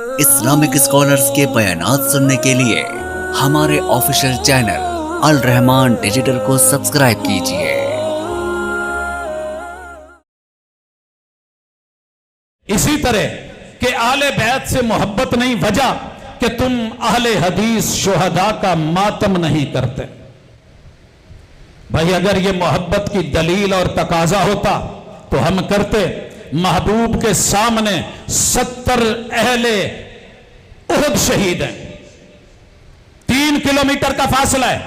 Islamic scholars کے بیانات سننے کے لیے ہمارے آفیشیل چینل الرحمان ڈیجیٹل کو سبسکرائب کیجیے۔ اسی طرح کہ اہل بیت سے محبت نہیں، وجہ کہ تم اہل حدیث شہداء کا ماتم نہیں کرتے۔ بھائی اگر یہ محبت کی دلیل اور تقاضا ہوتا تو ہم کرتے۔ محبوب کے سامنے 70 اہل احد شہید ہیں، 3 کلومیٹر کا فاصلہ ہے۔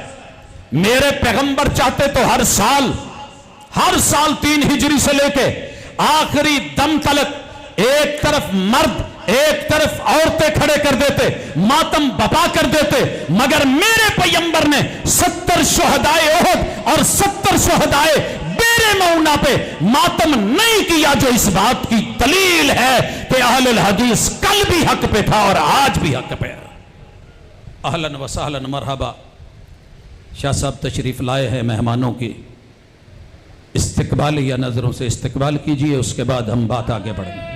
میرے پیغمبر چاہتے تو ہر سال 3 ہجری سے لے کے آخری دم تلک ایک طرف مرد ایک طرف عورتیں کھڑے کر دیتے، ماتم بپا کر دیتے، مگر میرے پیغمبر نے 70 شہداء احد اور 70 شہداء بیر معونہ پہ ماتم نہیں کیا، جو اس بات کی دلیل ہے کہ اہل الحدیث کل بھی حق پہ تھا اور آج بھی حق پہ ہے۔ اہلاً و سہلاً، مرحبا۔ شاہ صاحب تشریف لائے ہیں، مہمانوں کی استقبالیہ نظروں سے استقبال کیجئے، اس کے بعد ہم بات آگے بڑھیں گے۔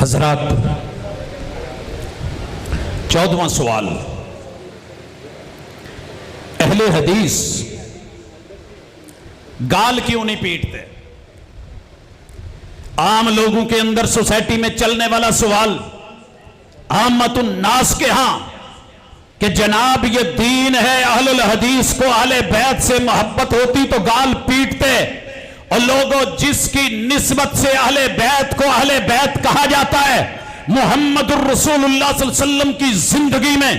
حضرات، 14واں سوال، اہل حدیث گال کیوں نہیں پیٹتے؟ عام لوگوں کے اندر سوسائٹی میں چلنے والا سوال، عامت الناس کے ہاں، کہ جناب یہ دین ہے، اہل الحدیث کو اہل بیت سے محبت ہوتی تو گال پیٹتے، اور لوگوں جس کی نسبت سے اہل بیت کو اہل بیت کہا جاتا ہے، محمد الرسول اللہ صلی اللہ علیہ وسلم کی زندگی میں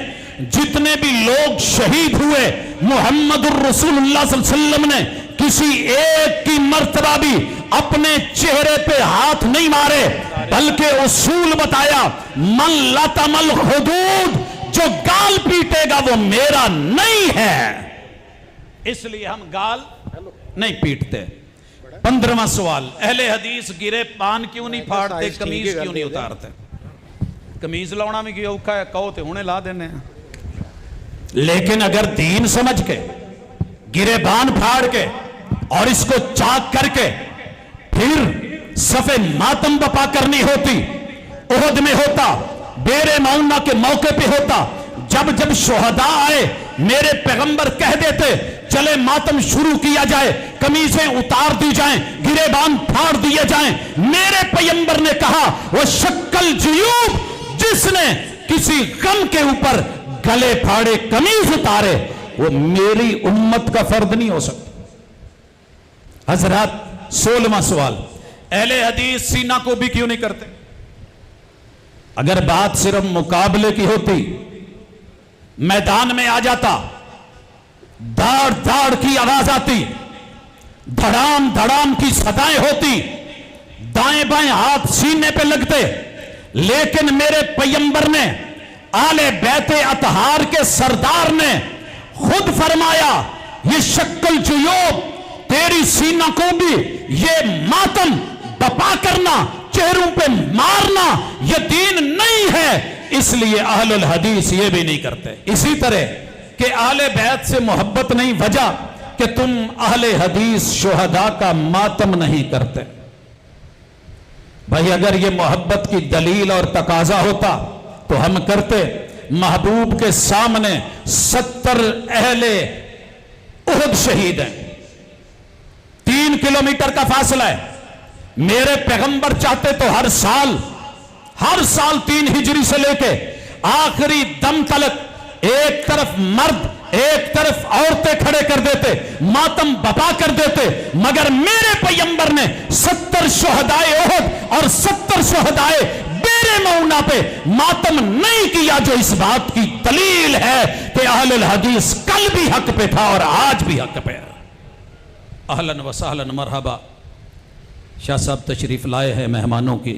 جتنے بھی لوگ شہید ہوئے، محمد الرسول اللہ صلی اللہ علیہ وسلم نے کسی ایک کی مرتبہ بھی اپنے چہرے پہ ہاتھ نہیں مارے، بلکہ اصول بتایا، من لطم الحدود، جو گال پیٹے گا وہ میرا نہیں ہے، اس لیے ہم گال نہیں پیٹتے۔ 15واں سوال، اہل حدیث گرے پان کیوں نہیں پھاڑتے، قمیض کیوں نہیں اتارتے؟ قمیض لاؤنا میں کیوں اوکھا ہے، کہو تے ہونے لا دینے ہیں، لیکن اگر دین سمجھ کے گرے بان پھاڑ کے اور اس کو چاک کر کے پھر صفِ ماتم بپا کرنی ہوتی، احد میں ہوتا، بیر معونہ کے موقع پہ ہوتا، جب شہداء آئے میرے پیغمبر کہہ دیتے چلے ماتم شروع کیا جائے، قمیضیں اتار دی جائیں، گرے بان پھاڑ دیے جائیں، میرے پیغمبر نے کہا وہ شکل جیوب، جس نے کسی غم کے اوپر گلے پھاڑے قمیض اتارے، وہ میری امت کا فرد نہیں ہو سکتا۔ حضرات، 16واں سوال، اہل حدیث سینہ کو بھی کیوں نہیں کرتے؟ اگر بات صرف مقابلے کی ہوتی، میدان میں آ جاتا، داڑ داڑ کی آواز آتی، دھڑام دھڑام کی صدائیں ہوتی، دائیں بائیں ہاتھ سینے پہ لگتے، لیکن میرے پیغمبر نے، آل بیت اطہار کے سردار نے خود فرمایا، یہ شکل جیوب، تیری سینہ کو بھی یہ ماتم بپا کرنا، چہروں پہ مارنا، یہ دین نہیں ہے، اس لیے اہل الحدیث یہ بھی نہیں کرتے۔ اسی طرح کہ اہل بیت سے محبت نہیں، وجہ کہ تم اہل حدیث شہداء کا ماتم نہیں کرتے۔ بھائی اگر یہ محبت کی دلیل اور تقاضا ہوتا تو ہم کرتے۔ محبوب کے سامنے 70 اہل احد شہید ہیں، 3 کلومیٹر کا فاصلہ ہے۔ میرے پیغمبر چاہتے تو ہر سال 3 ہجری سے لے کے آخری دم تلک ایک طرف مرد ایک طرف عورتیں کھڑے کر دیتے، ماتم بپا کر دیتے، مگر میرے پیغمبر نے 70 شہداء احد اور 70 شہداء بیر معونہ پہ ماتم نہیں کیا، جو اس بات کی دلیل ہے کہ اہل الحدیث کل بھی حق پہ تھا اور آج بھی حق پہ ہے۔ اہلاً و سہلاً، مرحبا۔ شاہ صاحب تشریف لائے ہیں، مہمانوں کی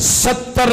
70